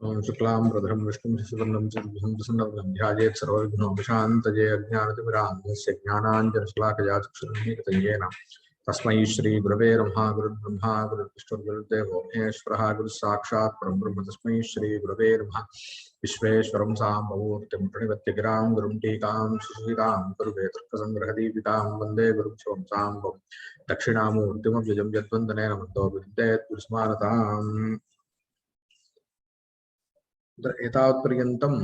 शुक्लां प्रधरं विष्णुं शशिवर्णं चतुर्भुजं प्रसन्नवदनं ध्यायेत् सर्वविघ्नोपशान्तये अज्ञानतिमिरान्धस्य ज्ञानाञ्जनशलाकया चक्षुरुन्मीलितं तस्मै श्रीगुरवे नमः। गुरुर्ब्रह्मा गुरुर्विष्णुर्गुरुर्देवो महेश्वरः गुरुस्साक्षात् परब्रह्म तस्मै श्रीगुरवे नमः। विश्वेश्वरं साम्बमूर्तिं प्रणिपत्य गिरां गुरुं टीकां सुशीलां गुरुवे तर्कसङ्ग्रहदीपिकां वन्दे गुरुं शिवं साम्बं दक्षिणामूर्तिमव्यजं यद्वन्दनेन मन्दो विद्येत् गुरुस्मारताम्। एतावत्पर्यन्तम्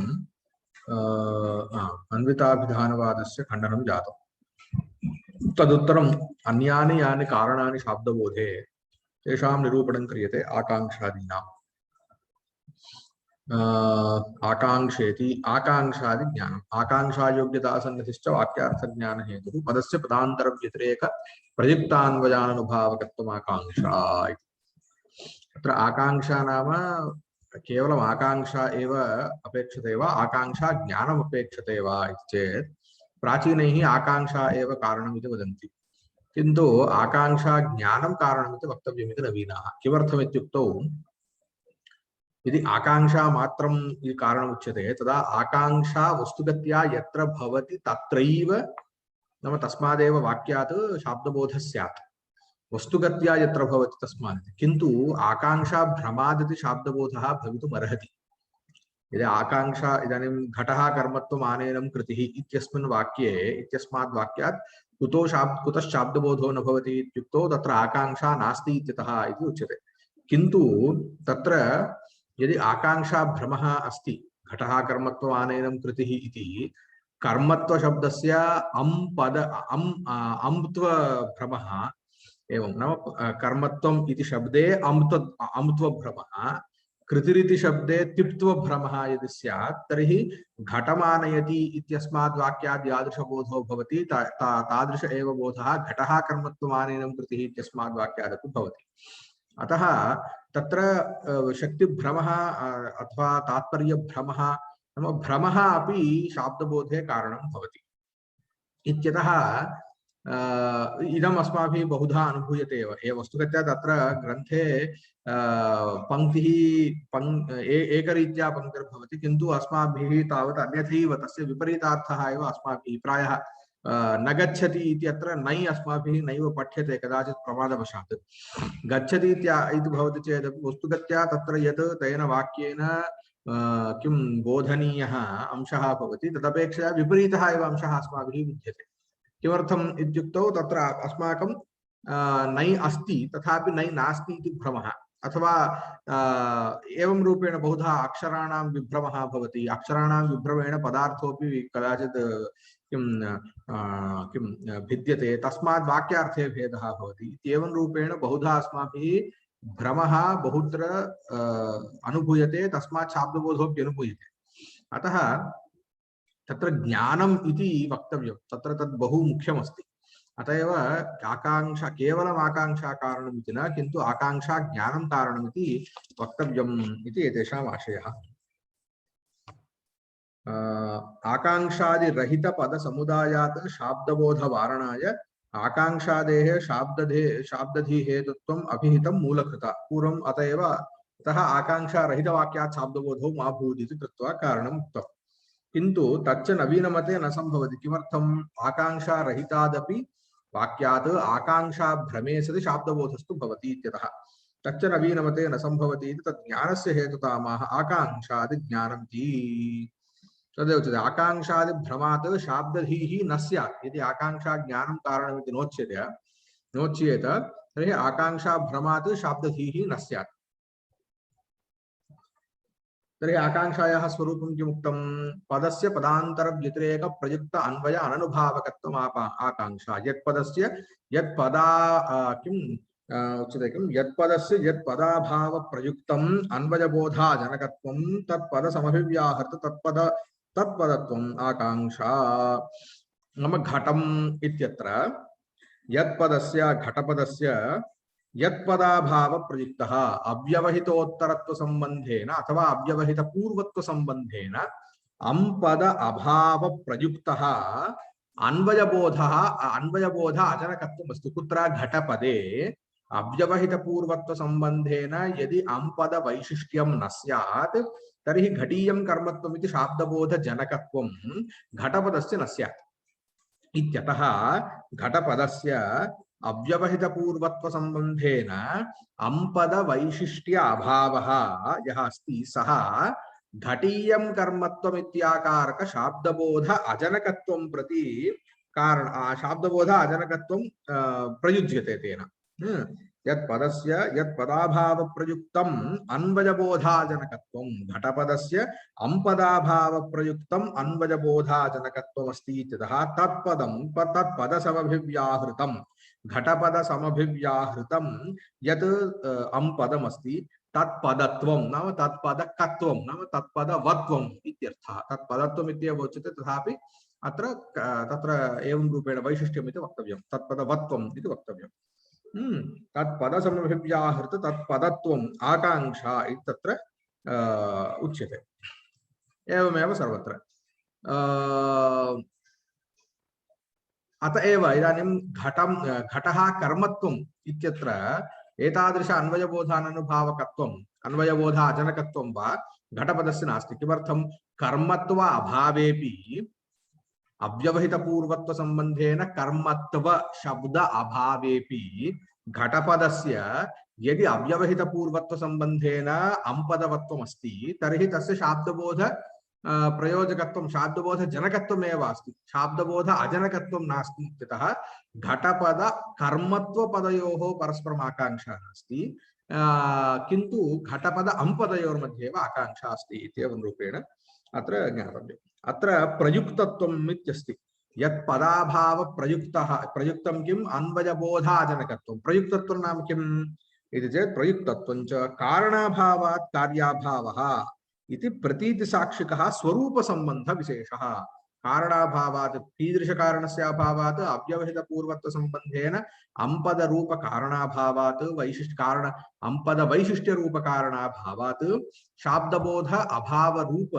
अन्विताभिधानवादस्य खण्डनं जातम्। तदुत्तरम् अन्यानि यानि कारणानि शाब्दबोधे तेषां निरूपणं क्रियते आकाङ्क्षादीनाम्। आकाङ्क्षेति आकाङ्क्षादि ज्ञानम् आकाङ्क्षायोग्यतासन्निधिश्च वाक्यार्थज्ञानहेतुः पदस्य पदान्तरव्यतिरेक प्रयुक्तान्वयानुभावकत्वम् आकाङ्क्षा इति। अत्र आकाङ्क्षा नाम केवलम् आकाङ्क्षा एव अपेक्षते वा आकाङ्क्षा ज्ञानम् अपेक्षते वा इति चेत् प्राचीनैः आकाङ्क्षा एव कारणम् इति वदन्ति, किन्तु आकाङ्क्षा ज्ञानं कारणम् इति वक्तव्यमिति नवीनाः। किमर्थमित्युक्तौ यदि आकाङ्क्षा मात्रम् इति कारणम् उच्यते तदा आकाङ्क्षा वस्तुगत्या यत्र भवति तत्रैव नाम तस्मादेव वाक्यात् शाब्दबोधः स्यात्। वस्तुगत्या यत्र भवति तस्मात्, किन्तु आकाङ्क्षा भ्रमादिति शाब्दबोधः भवितुम् अर्हति। यदि आकाङ्क्षा इदानीं घटः कर्मत्वम् आनेनं कृतिः इत्यस्मिन् वाक्ये इत्यस्मात् वाक्यात् कुतः शाब्दबोधो न भवति इत्युक्तौ तत्र आकाङ्क्षा नास्ति इत्यतः इति उच्यते। किन्तु तत्र यदि आकाङ्क्षा भ्रमः अस्ति, घटः कर्मत्वम् आनेनं कृतिः इति कर्मत्वशब्दस्य अम्त्व भ्रमः एवं नाम कर्मत्वम् इति शब्दे अम्त्व भ्रमः, कृतिरिति शब्दे तिप्त्व भ्रमः यदि स्यात् तर्हि घटमानयति इत्यस्मात् वाक्याद् यादृशबोधो भवति तादृश एव बोधः घटः कर्मत्वम् आनेनं कृतिः इत्यस्मात् वाक्यादपि भवति। अतः तत्र शक्तिभ्रमः अथवा तात्पर्यभ्रमः नाम भ्रमः अपि शाब्दबोधे कारणं भवति इत्यतः इदम् अस्माभिः बहुधा अनुभूयते एव। वस्तुगत्या तत्र ग्रन्थे पङ्क्तिः एकरीत्या पङ्क्तिर्भवति, किन्तु अस्माभिः तावत् अन्यथैव तस्य विपरीतार्थः एव अस्माभिः प्रायः न गच्छति इति अत्र नै अस्माभिः नैव पठ्यते कदाचित् प्रमादवशात्। गच्छति इति भवति चेदपि वस्तुगत्या तत्र यत् तेन वाक्येन किं बोधनीयः अंशः भवति तदपेक्षया विपरीतः एव अंशः अस्माभिः विद्यते। किमर्थम् इत्युक्तौ तत्र अस्माकं नै अस्ति तथापि नै नास्ति इति भ्रमः, अथवा एवं रूपेण बहुधा अक्षराणां विभ्रमः भवति। अक्षराणां विभ्रमेण पदार्थोऽपि कदाचित् किं भिद्यते, तस्मात् वाक्यार्थे भेदः भवति। इत्येवं रूपेण बहुधा अस्माभिः भ्रमः बहुत्र अनुभूयते, तस्मात् शाब्दबोधोऽपि अनुभूयते। अतः तत्र ज्ञानम् इति वक्तव्यं, तत्र तद् बहु मुख्यमस्ति। अतः एव आकाङ्क्षा केवलम् आकाङ्क्षा कारणम् इति न, किन्तु आकाङ्क्षा ज्ञानं कारणम् इति वक्तव्यम् इति एतेषाम् आशयः। आकाङ्क्षादिरहितपदसमुदायात् शाब्दबोधवारणाय आकाङ्क्षादेः शाब्दधिहेतुत्वम् अभिहितं मूलकृता पूर्वम्। अतः आकाङ्क्षारहितवाक्यात् शाब्दबोधो मा भूदिति कृत्वा कारणम् उक्तम्, किन्तु तच्च नवीनमते न संभवति। किमर्थम्? आकाङ्क्षारहितादपि वाक्यात् आकाङ्क्षा भ्रमे सति शाब्दबोधस्तु भवति इत्यतः तच्च नवीनमते न संभवति इति तत् ज्ञानस्य हेतुतामाह आकाङ्क्षादि ज्ञानमिति। तदेव उच्यते आकाङ्क्षादि भ्रमात् शाब्दधीः न स्यात्। यदि आकाङ्क्षा ज्ञानं कारणमिति नोच्येत तर्हि आकाङ्क्षा भ्रमात् शाब्दधीः न स्यात्। तर्हि आकाङ्क्षायाः स्वरूपं किमुक्तं? पदस्य पदान्तरव्यतिरेक प्रयुक्त अन्वय अननुभावकत्वम् आकाङ्क्षा। यत्पदस्य यत्पदा किं उच्यते किं यत्पदस्य यत्पदाभाव प्रयुक्तम् अन्वयबोधाजनकत्वं तत्पदसमभिव्याहृत तत्पदत्वम् आकाङ्क्षा। नाम घटम् इत्यत्र यत्पदस्य घटपदस्य यत्पदाभाव प्रयुक्तः अव्यवहितोत्तरत्व संबंधेन अथवा अव्यवहित पूर्वत्व संबंधेन अंपद अभाव प्रयुक्तः अन्वयबोध अजनकत्वमस्ति। कुत्र? घटपदे अव्यवहित पूर्वत्व संबंधेन यदि अंपद वैशिष्ट्यं न स्यात् तर्हि घटीयं कर्मत्वम् इति शाब्दबोध जनकत्वं घटपदस्य न स्यात् इत्यतः घटपदस्य अव्यवहित पूर्वत्व संबंधेन अंपद वैशिष्ट्य अभावः यः अस्ति सः घटीयं कर्मत्वम् इत्याकारक शाब्दबोध अजनकत्वं प्रति कारण शाब्दबोध अजनकत्वं प्रयुज्यते तेन यत्पदस्य यत्पदाभाव प्रयुक्तम् अन्वयबोधाजनकत्वं घटपदस्य अंपदाभाव प्रयुक्तम् अन्वयबोधाजनकत्वम् अस्ति इत्यतः तत्पदं तत्पदसमभिव्याहृतं घटपदसमभिव्याहृतं यत् अंपदम् अस्ति तत्पदत्वं नाम तत्पदकत्वं नाम तत्पदवत्वम् इत्यर्थः तत्पदत्वम् इत्येव उच्यते तथापि अत्र तत्र एवं रूपेण वैशिष्ट्यम् इति वक्तव्यं तत्पदवत्वम् इति वक्तव्यम् तत्पदसमभिव्याहृत तत्पदत्वम् आकांक्षा इत्यत्र उच्यते एवमेव सर्वत्र अतएव इदानीं घटः कर्मत्वम् इत्यत्र एतादृश अन्वयबोधाननुभावकत्वम् अन्वयबोध अजनकत्वं वा घटपदस्य नास्ति किमर्थं कर्मत्व अभावेपि अव्यवहित पूर्वत्व संबंधेन कर्मत्व शब्द अभावेपि घटपदस्य यदि अव्यवहित पूर्वत्व संबंधेन अंपदवत्वम् अस्ति तर्हि तस्य शाब्दबोध प्रयोजकत्वं शाब्दबोध जनकत्वमेव अस्ति शाब्दबोध अजनकत्वं नास्ति इत्यतः घटपद कर्मत्व पदयोः परस्परम् आकांक्षा नास्ति किन्तु घटपद अंपदयोर्मध्ये एव आकांक्षा अस्ति इत्येवं रूपेण अत्र ज्ञातव्यम् अत्र प्रयुक्तत्वम् इत्यस्ति यत् पदाभाव प्रयुक्तः प्रयुक्तं किम् अन्वयबोधाजनकत्वं प्रयुक्तत्वं नाम किम् इति चेत् प्रयुक्तत्वं च कारणाभावात् कार्याभावः इति प्रतीतिसाक्षिकः स्वरूपसम्बन्धविशेषः कारणाभावात् कीदृशकारणस्य अभावात् अव्यवहितपूर्वत्वसम्बन्धेन अंपदरूपकारणाभावात् वैशिष्ट्यकारण अंपदवैशिष्ट्यरूपकारणाभावात् शाब्दबोध अभावरूप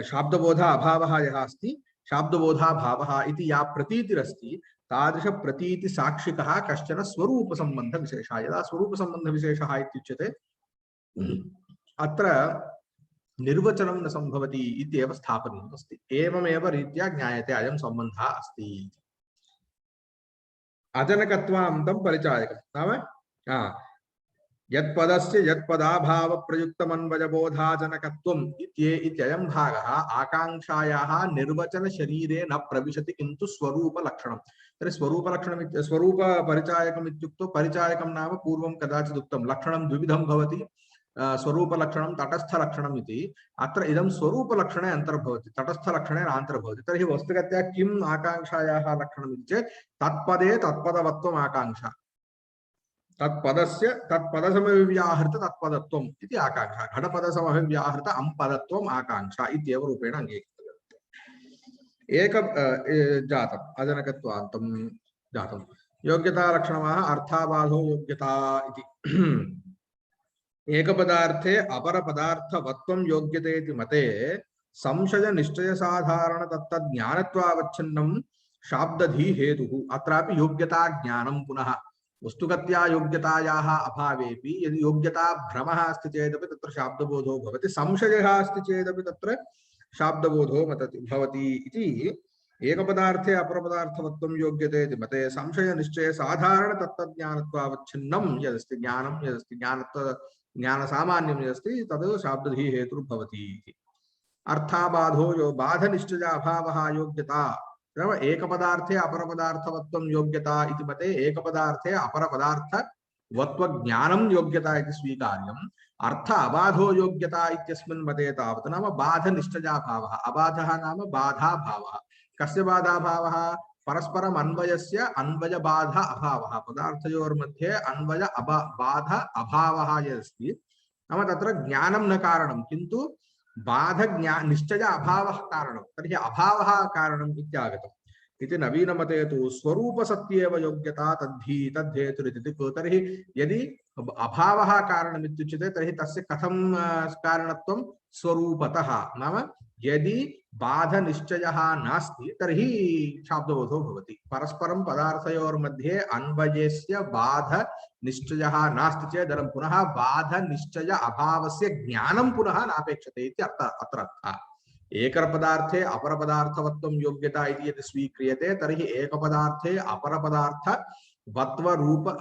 शाब्दबोध अभावः यः अस्ति शाब्दबोधाभावः इति या प्रतीतिरस्ति तादृश प्रतीतिसाक्षिकः कश्चन स्वरूपसम्बन्धविशेषः यदा स्वरूपसम्बन्धविशेषः इत्युच्यते अत्र निर्वचनं न संभवति इत्येव स्थापनीयम् अस्ति एवमेव रीत्या ज्ञायते अयं सम्बन्धः अस्ति अजनकत्वान्तं परिचायकं नाम यत्पदस्य यत्पदाभाव प्रयुक्तमन्वयबोधाजनकत्वम् इत्ययं भागः आकांक्षायाः निर्वचन शरीरे न प्रविशति किन्तु स्वरूपलक्षणं तर्हि स्वरूपलक्षणं स्वरूपपरिचायकम् इत्युक्तौ परिचायकं नाम पूर्वं कदाचित् उक्तं लक्षणं द्विविधं भवति स्वरूपलक्षणं तटस्थलक्षणम् इति अत्र इदं स्वरूपलक्षणे अन्तर्भवति तटस्थलक्षणे नान्तर्भवति तर्हि वस्तुगत्या किम् आकांक्षायाः लक्षणम् इति चेत् तत्पदे तत्पदवत्वम् आकांक्षा तत्पदस्य तत्पदसमभिव्याहृत तत्पदत्वम् इति आकांक्षा घटपदसमभिव्याहृत अंपदत्वम् आकांक्षा इत्येव रूपेण अंगीकृतम् एक जातम् अजनकत्वान्तं जातं योग्यतालक्षणमाह अर्थाबाधो योग्यता इति एकपदार्थे अपरपदार्थवत्वं योग्यते इति मते संशय निश्चय साधारण तत्तज्ञानत्वावच्छिन्नं शाब्दधी हेतुः अत्रापि योग्यता ज्ञानं पुनः वस्तुगत्या योग्यतायाः अभावेपि यदि योग्यता भ्रमः अस्ति चेदपि तत्र शाब्दबोधो भवति संशयः अस्ति चेदपि तत्र शाब्दबोधो भवति इति एकपदार्थे अपरपदार्थवत्वं योग्यते इति मते संशय निश्चय साधारण तत्तज्ञानत्वावच्छिन्नं यदस्ति ज्ञानं यदस्ति ज्ञानसामान्यं यदस्ति तद् शाब्दधी हेतुर्भवति इति अर्थाबाधो यो बाधनिश्चय अभावः योग्यता एकपदार्थे अपरपदार्थवत्वं योग्यता इति मते एकपदार्थे अपरपदार्थवत्वज्ञानं योग्यता इति स्वीकार्यम् अर्थ अबाधो योग्यता इत्यस्मिन् मते तावत् नाम बाधनिश्चयाभावः अबाधः नाम बाधाभावः कस्य बाधाभावः परस्परम् अन्वयस्य अन्वयबाध अभावः पदार्थयोर्मध्ये अन्वय बाध अभावः यदस्ति नाम तत्र ज्ञानं न कारणं किन्तु बाध निश्चय अभावः कारणं तर्हि अभावः कारणम् इत्यागतम् इति नवीनमते तु स्वरूपसत्येव योग्यता तद्धेतुरिति तर्हि यदि अभावः कारणम् इत्युच्यते तर्हि तस्य कथं कारणत्वं स्वरूपतः नाम यदि बाध निश्चयः नास्ति तर्हि शाब्दबोधो भवति। परस्परं पदार्थयोर्मध्ये अन्वयस्य बाध निश्चयः नास्ति चेदनं पुनः बाध निश्चय अभावस्य ज्ञानं पुनः नापेक्षते इति अत्र अर्थः। एकपदार्थे अपरपदार्थवत्वं योग्यता इति यदि स्वीक्रियते तर्हि एकपदार्थे अपरपदार्थ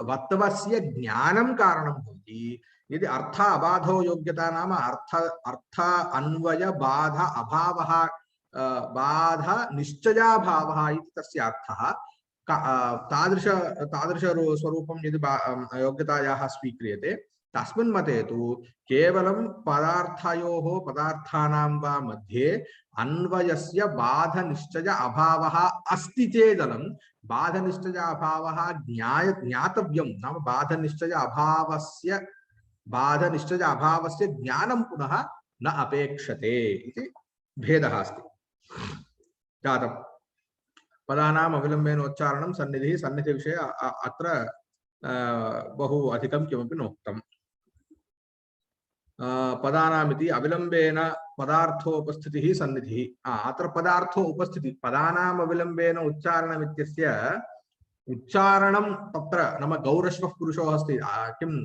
वत्वस्य ज्ञानं कारणं भवति। यदि अर्थ अबाधो योग्यता नाम अर्थ अन्वय बाध अभावः बाध निश्चयाभावः इति तस्य अर्थः। तादृश स्वरूपं यदि योग्यतायाः स्वीक्रियते तस्मिन् मते तु केवलं पदार्थानां वा मध्ये अन्वयस्य बाध निश्चय अभावः अस्ति चेदनं बाध निश्चय अभावः ज्ञातव्यं नाम बाध निश्चय अभावस्य ज्ञानं पुनः न अपेक्षते इति भेदः अस्ति। जातं पदानाम् अविलम्बेन उच्चारणं सन्निधिः सन्निधि विषये अत्र बहु अधिकं किमपि नोक्तम्। पदानामिति अविलम्बेन पदार्थोपस्थितिः सन्निधिः। अत्र पदार्थो उपस्थितिः पदानाम् अविलम्बेन उच्चारणमित्यस्य उच्चारणं तत्र नाम गौरश्वः पुरुषो अस्ति। किम्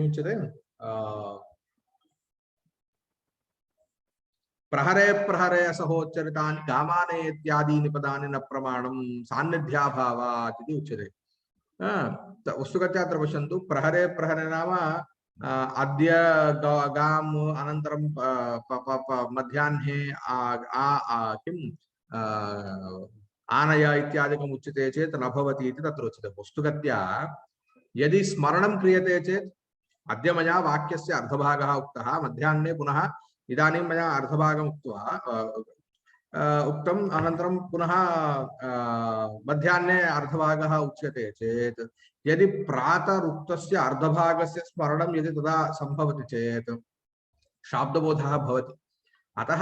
उच्यते प्रहरे प्रहरे सहोच्चरितानि गामाने इत्यादीनि पदानि न प्रमाणं सान्निध्याभावात् इति उच्यते। वस्तुगत्या अत्र पश्यन्तु प्रहरे प्रहरे नाम अद्य गाम् अनन्तरं मध्याह्ने किम् आनय इत्यादिकम् उच्यते चेत् न भवति इति तत्र उच्यते। वस्तुगत्या यदि स्मरणं क्रियते चेत् अद्य मया वाक्यस्य अर्धभागः उक्तः मध्याह्ने पुनः इदानीं मया अर्धभागम् उक्तम् अनन्तरं पुनः मध्याह्ने अर्धभागः उच्यते चेत् यदि प्रातरुक्तस्य अर्धभागस्य स्मरणं यदि तदा सम्भवति चेत् शाब्दबोधः भवति। अतः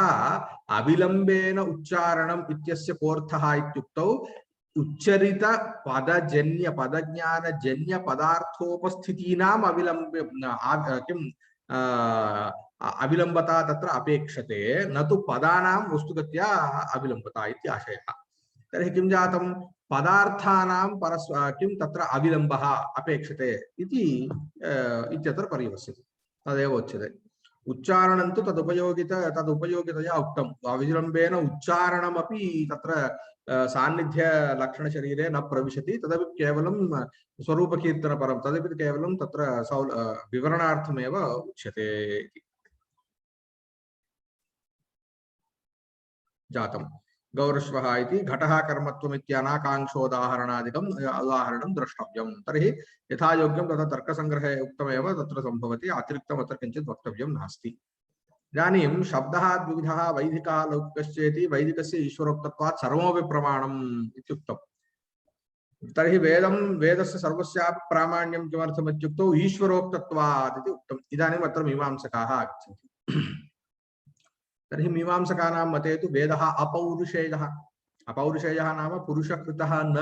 अविलम्बेन उच्चारणम् इत्यस्य कोऽर्थः इत्युक्तौ उच्चरित पदजन्य पदज्ञानजन्य पदार्थोपस्थितीनाम् अविलम्बता तत्र अपेक्षते न तु पदानां वस्तुगत्या अविलम्बता इति आशयः। तर्हि किं जातं पदार्थानां किं तत्र अविलम्बः अपेक्षते इति इत्यत्र पर्यवस्यते। तदेव उच्यते। उच्चारणं तु तदुपयोगितया उक्तम्। अविलम्बेन उच्चारणमपि तत्र सान्निध्य लक्षणशरीरे न प्रविशति। तदपि केवलं स्वरूपकीर्तनपरं तदपि केवलं तत्र विवरणार्थमेव उच्यते इति जातं। गौरश्वः इति घटः कर्मत्वमित्यनाकाङ्क्षोदाहरणादिकम् उदाहरणं द्रष्टव्यं। तर्हि यथा योग्यं तथा तर्कसङ्ग्रहे उक्तमेव तत्र सम्भवति। अतिरिक्तम् अत्र किञ्चित् वक्तव्यं नास्ति। इदानीं शब्दः द्विविधः वैदिकः लौकिकश्चेति वैदिकस्य ईश्वरोक्तत्वात् सर्वमपि प्रमाणम् इत्युक्तम्। तर्हि वेदस्य सर्वस्यापि प्रामाण्यं किमर्थम् इत्युक्तौ ईश्वरोक्तत्वात् इति उक्तम्। इदानीम् अत्र मीमांसकाः आगच्छन्ति। तर्हि मीमांसकानां मते तु वेदः अपौरुषेयः। अपौरुषेयः नाम पुरुषकृतः न।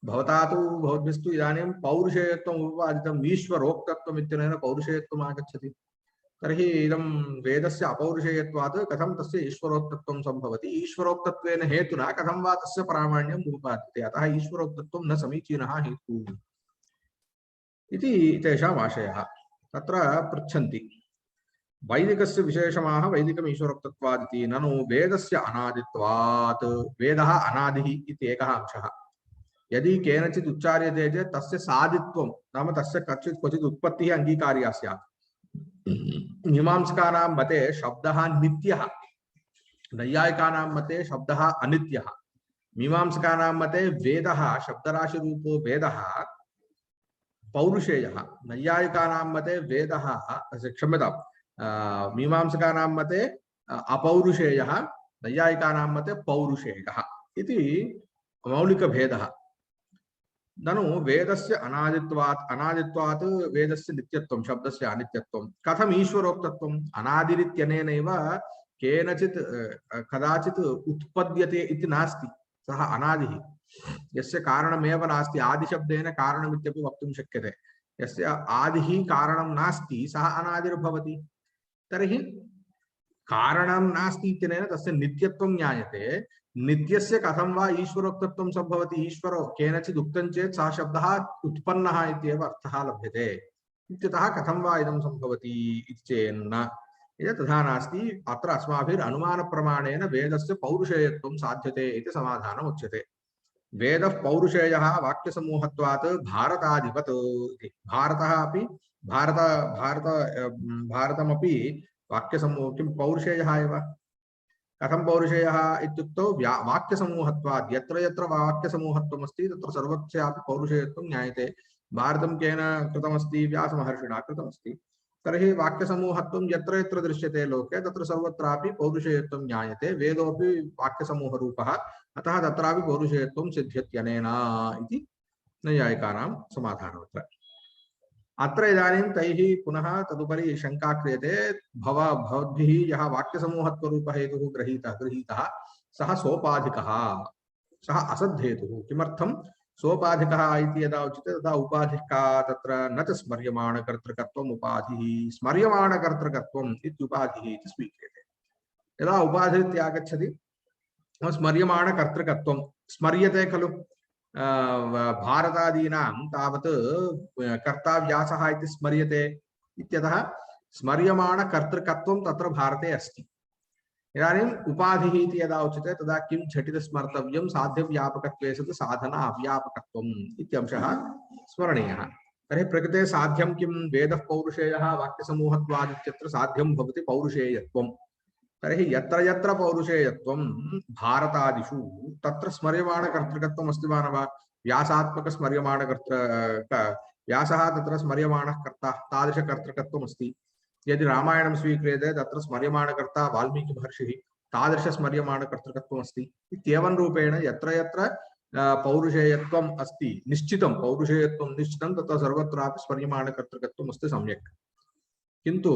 भवता तु भवद्भिस्तु इदानीं पौरुषेयत्वम् उपपादितम्। ईश्वरोक्तत्वम् इत्यनेन पौरुषेयत्वम् आगच्छति। तर्हि इदं वेदस्य अपौरुषेयत्वात् कथं तस्य ईश्वरोक्तत्वं सम्भवति। ईश्वरोक्तत्वेन हेतुना कथं वा तस्य प्रामाण्यम् उपपाद्यते। अतः ईश्वरोक्तत्वं न समीचीनः हेतुः इति तेषाम् आशयः। तत्र पृच्छन्ति वैदिकस्य विशेषमाह वैदिकम् ईश्वरोक्तत्वादिति ननु वेदस्य अनादित्वात्। वेदः अनादिः इति एकः अंशः। यदि केनचित् उच्चार्यते चेत् तस्य सादित्वं नाम तस्य क्वचित् उत्पत्तिः अङ्गीकार्या स्यात्। मीमांसकानां मते शब्दः नित्यः। नैयायिकानां मते शब्दः अनित्यः। मीमांसकानां मते वेदः शब्दराशिरूपो वेदः पौरुषेयः। नैयायिकानां मते वेदः क्षम्यतां मीमांसकानां मते अपौरुषेयः नैयायिकानां मते पौरुषेयः इति मौलिकभेदः। ननु वेदस्य अनादित्वात् वेदस्य नित्यत्वं शब्दस्य अनित्यत्वं। कथम् ईश्वरोक्तत्वम्। अनादिरित्यनेनैव केनचित् कदाचित् उत्पद्यते इति नास्ति। सः अनादिः। यस्य कारणमेव नास्ति। आदिशब्देन कारणमित्यपि वक्तुं शक्यते। यस्य आदिः कारणं नास्ति सः अनादिर्भवति। तर्हि कारणं नास्ति इत्यनेन तस्य नित्यत्वं ज्ञायते। नित्यस्य कथं वा ईश्वरोक्तत्वं सम्भवति? ईश्वरो केनचित् उक्तं चेत् सः शब्दः उत्पन्नः इत्येव अर्थः लभ्यते। इत्यतः कथं वा इदं सम्भवति इति चेन्न तथा नास्ति। अत्र अस्माभिः अनुमानप्रमाणेन वेदस्य पौरुषेयत्वं साध्यते इति समाधानम् उच्यते। वेदः पौरुषेयः वाक्यसमूहत्वात् भारताधिपत् इति। भारतः अपि भारतमपि वाक्यसमूह किं पौरुषेयः एव। कथं पौरुषेयः इत्युक्तौ वाक्यसमूहत्वात् यत्र यत्र वाक्यसमूहत्वम् अस्ति तत्र सर्वस्यापि पौरुषेयत्वं ज्ञायते। भारतं केन कृतमस्ति? व्यासमहर्षिणा कृतमस्ति। तर्हि वाक्यसमूहत्वं यत्र यत्र दृश्यते लोके तत्र सर्वत्रापि पौरुषेयत्वं ज्ञायते। वेदोऽपि वाक्यसमूहरूपः, अतः तत्रापि पौरुषेयत्वं सिद्ध्यत्यनेन इति नैयायिकानां समाधानमत्र। अत्र इदानीं तैः पुनः तदुपरि शङ्का क्रियते। भवद्भिः यः वाक्यसमूहत्वरूपहेतुः गृहीतः सः सोपाधिकः, सः असद्धेतुः। किमर्थं सोपाधिकः इति यदा उच्यते तदा उपाधिः का तत्र? न च स्मर्यमाणकर्तृकत्वम् उपाधिः, स्मर्यमाणकर्तृकत्वम् इत्युपाधिः इति स्वीक्रियते। यदा उपाधिरित्यागच्छति स्मर्यमाणकर्तृकत्वं स्मर्यते खलु। भारतादीनां तावत् कर्ता व्यासः इति स्मर्यते इत्यतः स्मर्यमाणकर्तृकत्वं तत्र भारते अस्ति। इदानीम् उपाधिः इति यदा उच्यते तदा किं झटिति स्मर्तव्यं? साध्यव्यापकत्वे सति साधन अव्यापकत्वम् इत्यंशः स्मरणीयः। तर्हि प्रकृते साध्यं किं? वेदः पौरुषेयः वाक्यसमूहत्वादित्यत्र साध्यं भवति पौरुषेयत्वं। तर्हि यत्र यत्र पौरुषेयत्वं भारतादिषु तत्र स्मर्यमाणकर्तृकत्वम् अस्ति वा न वा? व्यासः तत्र स्मर्यमाणः कर्ता, तादृशकर्तृकत्वम् अस्ति। यदि रामायणं स्वीक्रियते तत्र स्मर्यमाणकर्ता वाल्मीकिमहर्षिः, तादृशस्मर्यमाणकर्तृकत्वम् अस्ति। इत्येवं रूपेण यत्र यत्र पौरुषेयत्वम् अस्ति निश्चितं, पौरुषेयत्वं निश्चितं, तत्र सर्वत्रापि स्मर्यमाणकर्तृकत्वम् अस्ति सम्यक्। किन्तु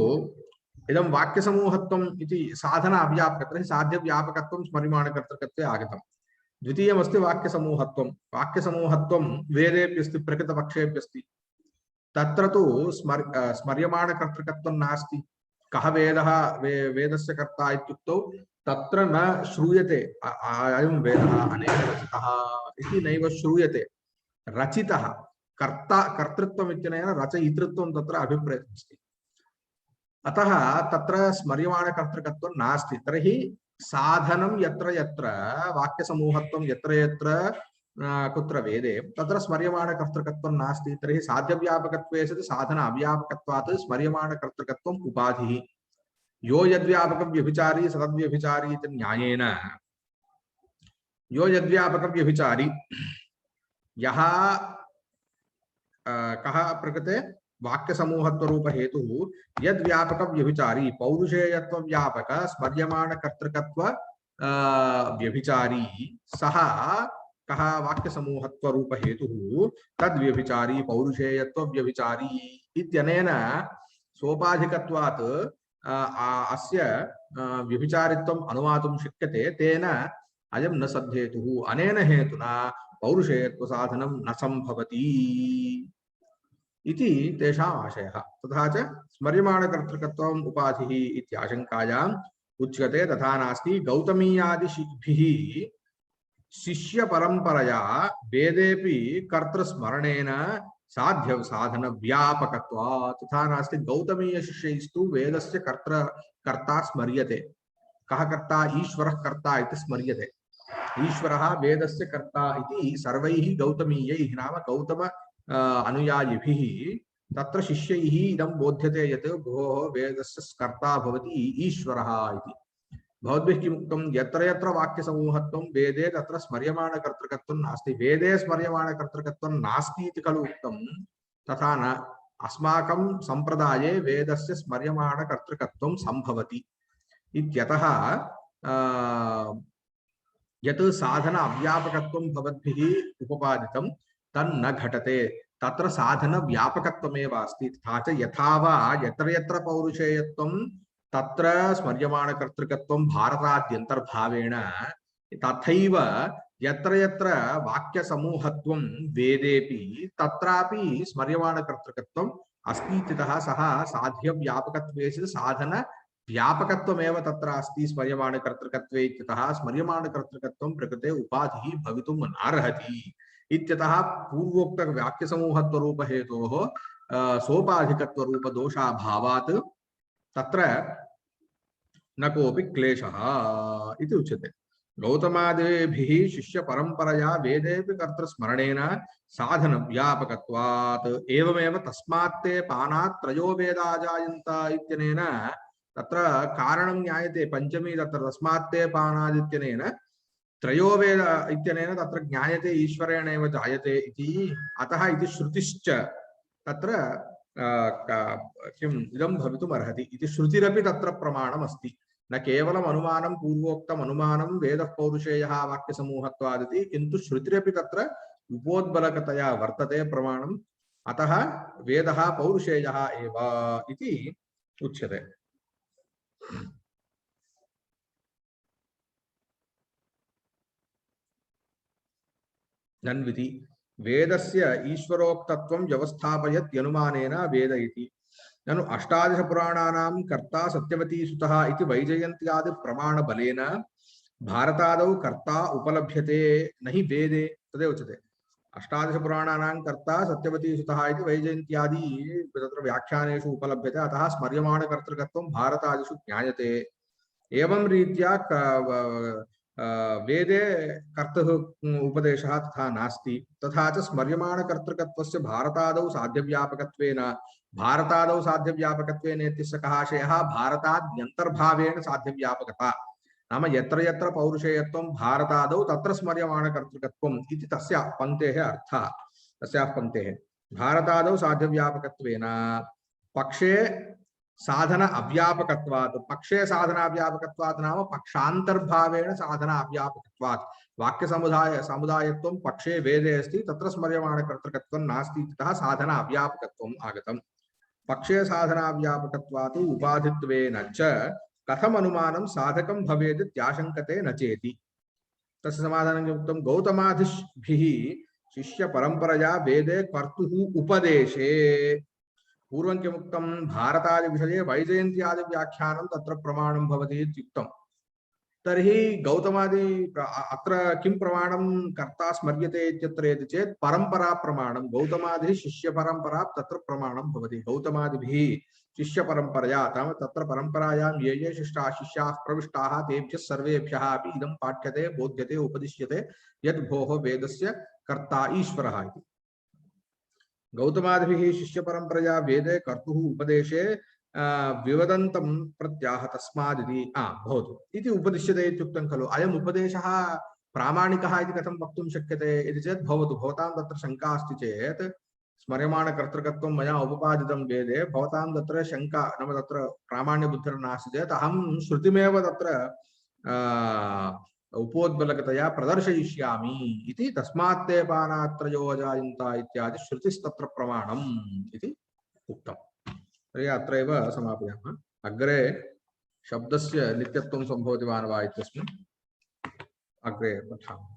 इदं वाक्यसमूहत्वम् इति साधन अव्यापकत्वे साध्यव्यापकत्वं स्मर्यमाणकर्तृकत्वे आगतं। द्वितीयमस्ति वाक्यसमूहत्वं। वाक्यसमूहत्वं वेदेऽपि अस्ति, प्रकृतपक्षेऽपि अस्ति। तत्र तु स्मर्यमाणकर्तृकत्वं नास्ति। कः वेदः वेदस्य कर्ता इत्युक्तौ तत्र न श्रूयते अयं वेदः अनेन रचितः इति नैव श्रूयते। रचितः कर्ता, कर्तृत्वम् इत्यनेन रचयितृत्वं तत्र अभिप्रेतमस्ति। अतः तत्र स्मर्यमाणकर्तृकत्वं नास्ति। तर्हि साधनं यत्र यत्र वाक्यसमूहत्वं यत्र यत्र कुत्र वेदे तत्र स्मर्यमाणकर्तृकत्वं नास्ति। तर्हि साध्यव्यापकत्वे सति साधन अव्यापकत्वात् स्मर्यमाणकर्तृकत्वम् उपाधिः। यो यद्व्यापकं व्यभिचारी सतद्व्यभिचारी इति न्यायेन यो यद्व्यापकं व्यभिचारी यः कः प्रकृते वाक्यसमूहत्वरूप हेतुः यद्व्यापकं व्यभिचारी पौरुषेयत्व व्यापक स्मर्यमाणकर्तृकत्व व्यभिचारी सः कः वाक्यसमूहत्वरूप हेतुः तद्व्यभिचारी पौरुषेयत्व व्यभिचारी इत्यनेन सोपाधिकत्वात् अस्य व्यभिचारित्वम् अनुमातुं शक्यते। तेन अयं न सद्धेतुः। अनेन हेतुना पौरुषेयत्व साधनं न संभवति इति तेषाम् आशयः। तथा च स्मर्यमाणकर्तृकत्वम् उपाधिः इत्याशङ्कायाम् उच्यते तथा नास्ति। गौतमीयादिभिः शिष्यपरम्परया वेदेऽपि कर्तृस्मरणेन साध्य साधन व्यापकत्वात् तथा नास्ति। गौतमीयशिष्यैस्तु वेदस्य कर्ता स्मर्यते। कः कर्ता? ईश्वरः कर्ता इति स्मर्यते। ईश्वरः वेदस्य कर्ता इति सर्वैः गौतमीयैः नाम गौतम अनुयायिभिः तत्र शिष्यैः इदं बोध्यते यत् भोः वेदस्य कर्ता भवति ईश्वरः इति। भवद्भिः किमुक्तं? यत्र यत्र वाक्यसमूहत्वं वेदे तत्र स्मर्यमाणकर्तृकत्वं नास्ति। वेदे स्मर्यमाणकर्तृकत्वं नास्ति इति खलु उक्तं। तथा न। अस्माकं सम्प्रदाये वेदस्य स्मर्यमाणकर्तृकत्वं सम्भवति इत्यतः यत् साधन अव्यापकत्वं भवद्भिः उपपादितं तन्न घटते। तत्र साधन व्यापकत्वमेव अस्ति। तथा च यथा वा यत्र यत्र पौरुषेयत्वं तत्र स्मर्यमाणकर्तृकत्वं भारताद्यन्तर्भावेण तथैव यत्र यत्र वाक्यसमूहत्वं वेदेऽपि तत्रापि स्मर्यमाणकर्तृकत्वम् अस्ति। इत्यतः सः साध्यव्यापकत्वे साधन व्यापकत्वमेव तत्र अस्ति स्मर्यमाणकर्तृकत्वे इत्यतः स्मर्यमाणकर्तृकत्वं प्रकृते उपाधिः भवितुं नार्हति इत्यतः पूर्वोक्त वाक्यसमूहत्वरूपहेतोः सोपाधिकत्वरूपदोषाभावात् तत्र न कोऽपि क्लेशः इति उच्यते। गौतमादिभिः शिष्यपरम्परया वेदेऽपि कर्तृस्मरणेन साधनव्यापकत्वात् एवमेव तस्मात्ते पानात् त्रयो वेदा जायन्त इत्यनेन तत्र कारणं ज्ञायते। पंचमी तत्र तस्मात्ते पानादित्यनेन त्रयो वेद इत्यनेन तत्र ज्ञायते ईश्वरेणैव जायते इति। अतः इति श्रुतिश्च तत्र किम् इदं भवितुम् अर्हति इति श्रुतिरपि तत्र प्रमाणमस्ति। न केवलम् अनुमानं पूर्वोक्तम् अनुमानं वेदः पौरुषेयः वाक्यसमूहत्वादिति, किन्तु श्रुतिरपि तत्र उपोद्बलकतया वर्तते प्रमाणम्। अतः वेदः पौरुषेयः एव इति उच्यते। नन्विति वेदस्य ईश्वरोक्तत्वं व्यवस्थापयत् यनुमानेन वेद इति। ननु अष्टादश पुराणानां कर्ता सत्यवतीसुतः इति वैजयन्त्यादि प्रमाणबलेन भारतादौ कर्ता उपलभ्यते न हि वेदे तदेव उच्यते। अष्टादश पुराणानां कर्ता सत्यवतीसुतः इति वैजयन्त्यादि तत्र व्याख्यानेषु उपलभ्यते। अतः स्मर्यमाणकर्तृकत्वं भारतादिषु ज्ञायते। एवं रीत्या वेदे कर्तुः उपदेशः तथा नास्ति। तथा च स्मर्यमाणकर्तृकत्वस्य भारतादौ साध्यव्यापकत्वेन भारतादौ साध्यव्यापकत्वेन इत्यस्य कः आशयः? भारताद्यन्तर्भावेन साध्यव्यापकता नाम यत्र यत्र पौरुषेयत्वं भारतादौ तत्र स्मर्यमाणकर्तृकत्वम् इति तस्य पङ्क्तेः अर्थः। तस्याः पङ्क्तेः भारतादौ साध्यव्यापकत्वेन पक्षे साधन अव्यापकत्वात्, पक्षे साधनाव्यापकत्वात् नाम पक्षान्तर्भावेण साधना अव्यापकत्वात्। वाक्यसमुदायत्वं पक्षे वेदे अस्ति, तत्र स्मर्यमाणकर्तृकत्वं नास्ति इत्यतः साधना अव्यापकत्वम् आगतम्। पक्षे साधनाव्यापकत्वात् उपाधित्वेन च कथम् अनुमानं साधकं भवेत् इत्याशङ्कते न चेति। तस्य समाधानं किमुक्तं? गौतमादिभिः शिष्यपरम्परया वेदे कर्तुः उपदेशे पूर्वं किमुक्तं? भारतादि विषये वैजयन्त्यादि व्याख्यानं तत्र प्रमाणं भवति इत्युक्तं। तर्हि गौतमादि अत्र किं प्रमाणं कर्ता स्मर्यते इत्यत्र यदि चेत् परम्परा प्रमाणं। गौतमादिः शिष्यपरम्परा तत्र प्रमाणं भवति। गौतमादिभिः शिष्यपरम्परया तत्र परम्परायां ये ये शिष्याः प्रविष्टाः तेभ्यः सर्वेभ्यः अपि इदं पाठ्यते, बोध्यते, उपदिश्यते यत् भोः वेदस्य कर्ता ईश्वरः इति। गौतमादिभिः शिष्यपरम्परया वेदे कर्तुः उपदेशे विवदन्तं प्रत्याह तस्मादिति भवतु इति उपदिश्यते इत्युक्तं खलु। अयम् उपदेशः प्रामाणिकः इति कथं वक्तुं शक्यते इति चेत् भवतु भवतां तत्र शङ्का अस्ति चेत् स्मर्यमाणकर्तृकत्वं मया उपपादितं वेदे, भवतां तत्र शङ्का नाम तत्र प्रामाण्यबुद्धिर्नास्ति चेत् अहं श्रुतिमेव तत्र उपोद्बलकतया प्रदर्शयिष्यामि इति। तस्मात्ते पानात्रयो जायन्त इत्यादि श्रुतिस्तत्र प्रमाणम् इति उक्तम्। तर्हि अत्रैव समापयामः। अग्रे शब्दस्य नित्यत्वं सम्भवति वा न वा इत्यस्मिन् अग्रे पठामः।